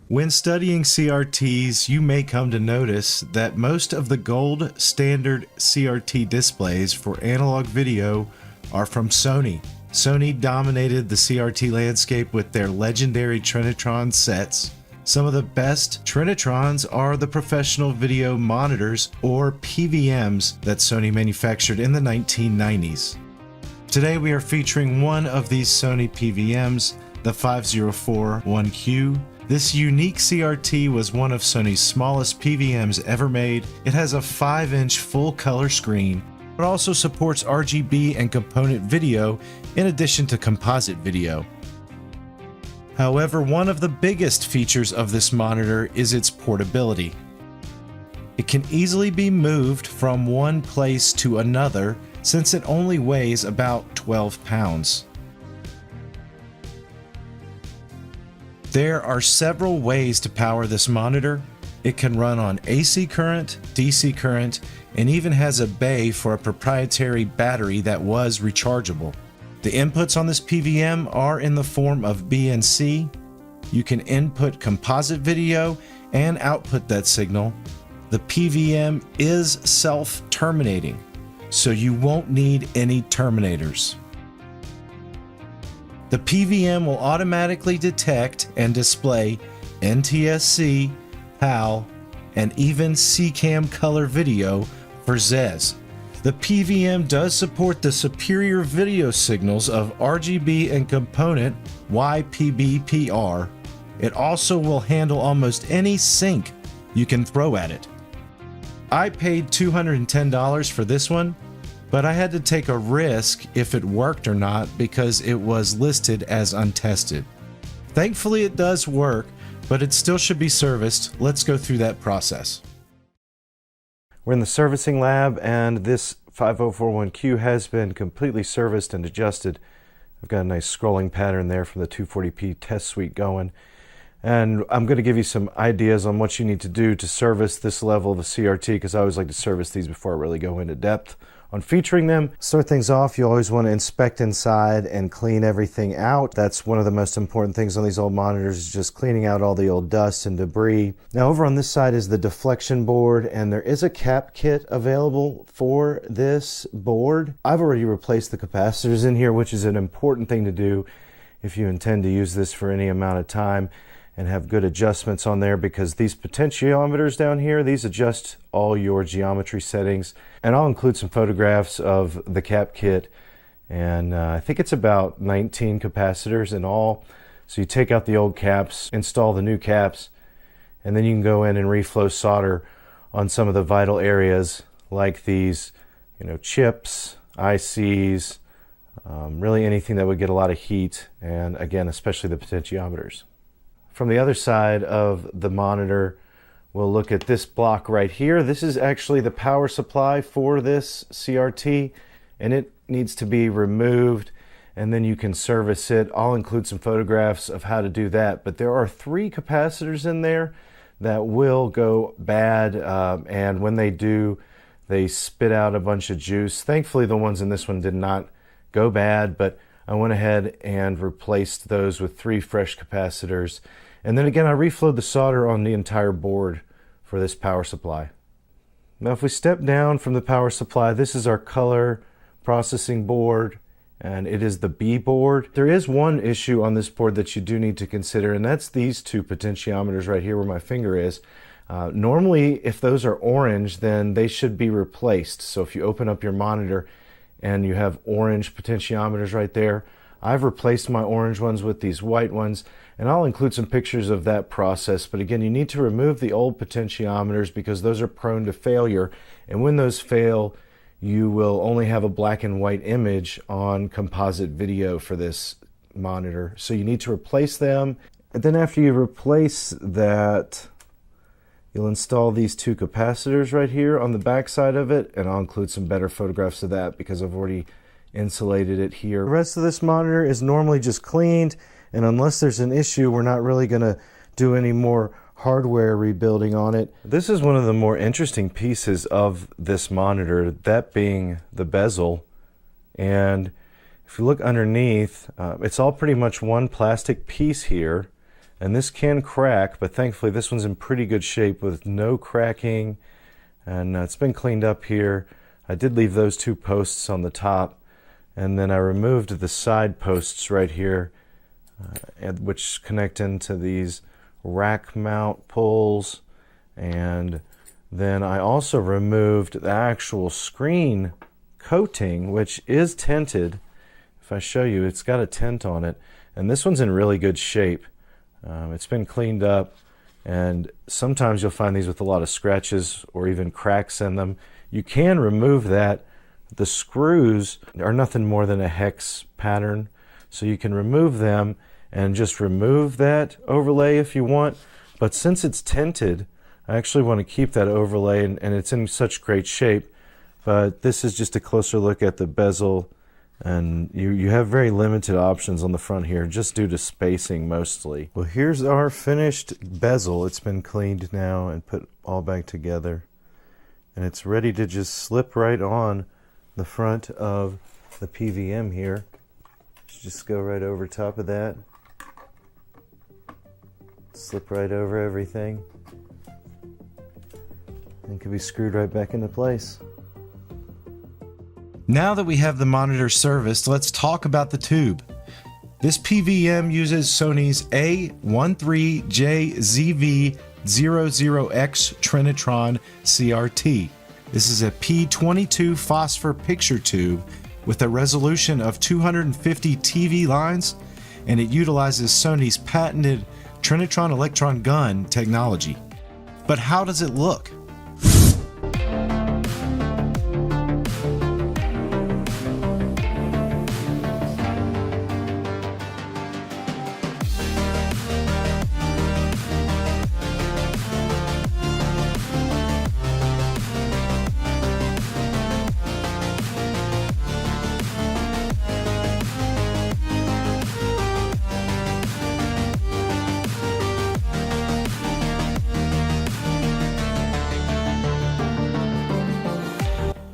When studying CRTs, you may come to notice that most of the gold standard CRT displays for analog video are from Sony. Sony dominated the CRT landscape with their legendary Trinitron sets. Some of the best Trinitrons are the professional video monitors, or PVMs, that Sony manufactured in the 1990s. Today we are featuring one of these Sony PVMs, the 5041Q. This unique CRT was one of Sony's smallest PVMs ever made. It has a 5-inch full-color screen. It also supports RGB and component video in addition to composite video. However, one of the biggest features of this monitor is its portability. It can easily be moved from one place to another since it only weighs about 12 pounds. There are several ways to power this monitor. It can run on AC current, DC current, and even has a bay for a proprietary battery that was rechargeable. The inputs on this PVM are in the form of BNC. You can input composite video and output that signal. The PVM is self-terminating, so you won't need any terminators. The PVM will automatically detect and display NTSC, PAL, and even CCAM color video for ZES. The PVM does support the superior video signals of RGB and component YPBPR. It also will handle almost any sync you can throw at it. I paid $210 for this one, but I had to take a risk if it worked or not because it was listed as untested. Thankfully it does work, but it still should be serviced. Let's go through that process. We're in the servicing lab and this 5041Q has been completely serviced and adjusted. I've got a nice scrolling pattern there from the 240p test suite going. And I'm going to give you some ideas on what you need to do to service this level of a CRT, because I always like to service these before I really go into depth on featuring them. Start things off, you always want to inspect inside and clean everything out. That's one of the most important things on these old monitors, is just cleaning out all the old dust and debris. Now over on this side is the deflection board, and there is a cap kit available for this board. I've already replaced the capacitors in here, which is an important thing to do if you intend to use this for any amount of time and have good adjustments on there, because these potentiometers down here, these adjust all your geometry settings. And I'll include some photographs of the cap kit, and I think it's about 19 capacitors in all. So you take out the old caps, install the new caps, and then you can go in and reflow solder on some of the vital areas like these, chips, ICs, really anything that would get a lot of heat, and again, especially the potentiometers. From the other side of the monitor, we'll look at this block right here. This is actually the power supply for this CRT, and it needs to be removed, and then you can service it. I'll include some photographs of how to do that, but there are 3 capacitors in there that will go bad, and when they do, they spit out a bunch of juice. Thankfully, the ones in this one did not go bad, but I went ahead and replaced those with 3 fresh capacitors. And then again, I reflowed the solder on the entire board for this power supply. Now if we step down from the power supply, this is our color processing board, and it is the B board. There is one issue on this board that you do need to consider, and that's these 2 potentiometers right here where my finger is. Normally, if those are orange, then they should be replaced. So if you open up your monitor and you have orange potentiometers right there, I've replaced my orange ones with these white ones, and I'll include some pictures of that process. But again, you need to remove the old potentiometers because those are prone to failure, and when those fail, you will only have a black and white image on composite video for this monitor. So you need to replace them, and then after you replace that, you'll install these 2 capacitors right here on the back side of it, and I'll include some better photographs of that because I've already insulated it here. The rest of this monitor is normally just cleaned, and unless there's an issue, we're not really going to do any more hardware rebuilding on it. This is one of the more interesting pieces of this monitor, that being the bezel. And if you look underneath, it's all pretty much one plastic piece here. And this can crack, but thankfully this one's in pretty good shape with no cracking, and it's been cleaned up here. I did leave those two posts on the top, and then I removed the side posts right here, which connect into these rack mount pulls, and then I also removed the actual screen coating, which is tinted. If I show you, it's got a tint on it, and this one's in really good shape. It's been cleaned up, and sometimes you'll find these with a lot of scratches or even cracks in them. You can remove that. The screws are nothing more than a hex pattern, so you can remove them and just remove that overlay if you want. But since it's tinted, I actually want to keep that overlay, and it's in such great shape. But this is just a closer look at the bezel, and you have very limited options on the front here, just due to spacing mostly. Well, here's our finished bezel. It's been cleaned now and put all back together, and it's ready to just slip right on the front of the PVM here. Just go right over top of that, slip right over everything, and it can be screwed right back into place. Now that we have the monitor serviced, let's talk about the tube. This PVM uses Sony's A13JZV00X Trinitron CRT. This is a P22 phosphor picture tube with a resolution of 250 TV lines, and it utilizes Sony's patented Trinitron electron gun technology. But how does it look?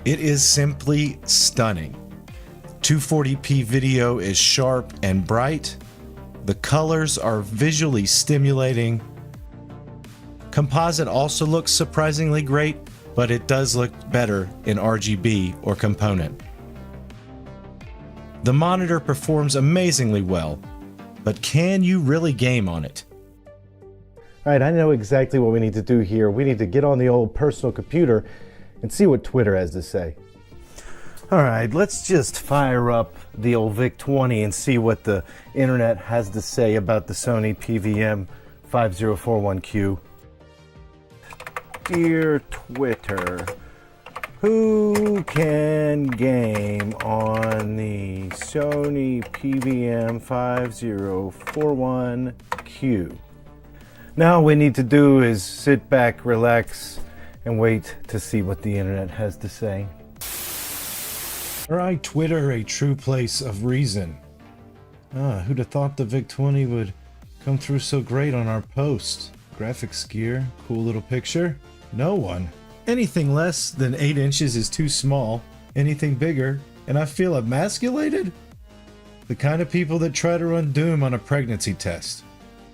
It is simply stunning. 240p video is sharp and bright. The colors are visually stimulating. Composite also looks surprisingly great, but it does look better in RGB or component. The monitor performs amazingly well, but can you really game on it? All right, I know exactly what we need to do here. We need to get on the old personal computer and see what Twitter has to say. All right, let's just fire up the old VIC-20 and see what the internet has to say about the Sony PVM 5041Q. Dear Twitter, who can game on the Sony PVM 5041Q? Now all we need to do is sit back, relax, and wait to see what the internet has to say. All right, Twitter, a true place of reason. Who'd have thought the VIC-20 would come through so great on our post? Graphics gear, cool little picture. No one. Anything less than 8 inches is too small. Anything bigger, and I feel emasculated? The kind of people that try to run Doom on a pregnancy test.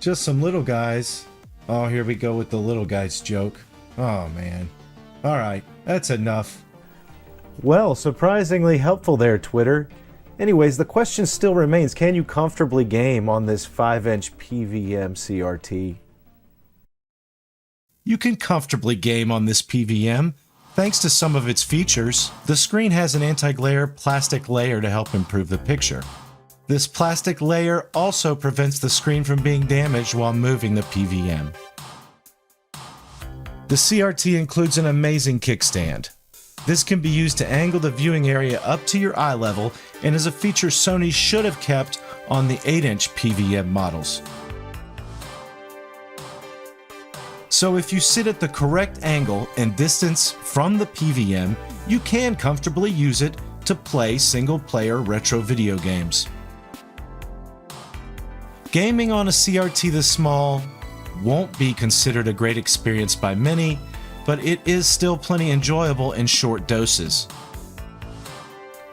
Just some little guys. Oh, here we go with the little guys joke. Oh man. Alright, that's enough. Well, surprisingly helpful there, Twitter. Anyways, the question still remains, can you comfortably game on this 5-inch PVM CRT? You can comfortably game on this PVM, thanks to some of its features. The screen has an anti-glare plastic layer to help improve the picture. This plastic layer also prevents the screen from being damaged while moving the PVM. The CRT includes an amazing kickstand. This can be used to angle the viewing area up to your eye level and is a feature Sony should have kept on the 8-inch PVM models. So if you sit at the correct angle and distance from the PVM, you can comfortably use it to play single-player retro video games. Gaming on a CRT this small won't be considered a great experience by many, but it is still plenty enjoyable in short doses.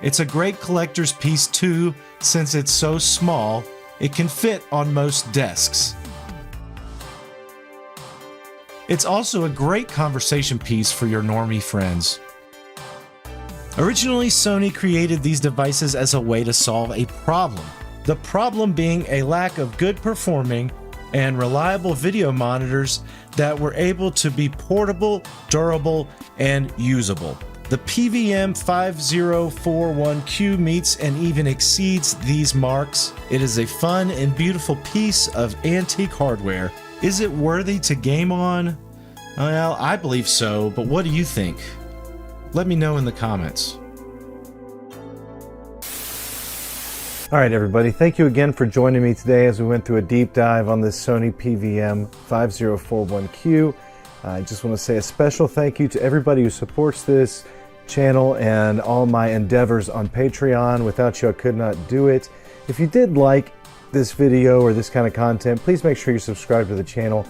It's a great collector's piece too, since it's so small, it can fit on most desks. It's also a great conversation piece for your normie friends. Originally, Sony created these devices as a way to solve a problem. The problem being a lack of good performing and reliable video monitors that were able to be portable, durable, and usable. The PVM5041Q meets and even exceeds these marks. It is a fun and beautiful piece of antique hardware. Is it worthy to game on? Well, I believe so, but what do you think? Let me know in the comments. All right, everybody, thank you again for joining me today as we went through a deep dive on this Sony PVM5041Q. I just want to say a special thank you to everybody who supports this channel and all my endeavors on Patreon. Without you, I could not do it. If you did like this video or this kind of content, please make sure you subscribe to the channel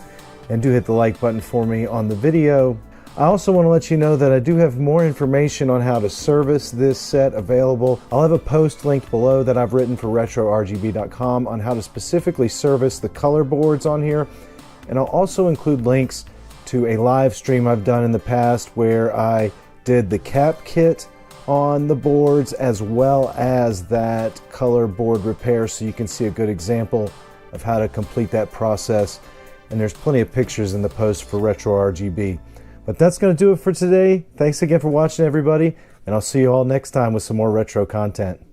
and do hit the like button for me on the video. I also want to let you know that I do have more information on how to service this set available. I'll have a post linked below that I've written for RetroRGB.com on how to specifically service the color boards on here. And I'll also include links to a live stream I've done in the past where I did the cap kit on the boards as well as that color board repair, so you can see a good example of how to complete that process. And there's plenty of pictures in the post for RetroRGB. But that's going to do it for today. Thanks again for watching, everybody, and I'll see you all next time with some more retro content.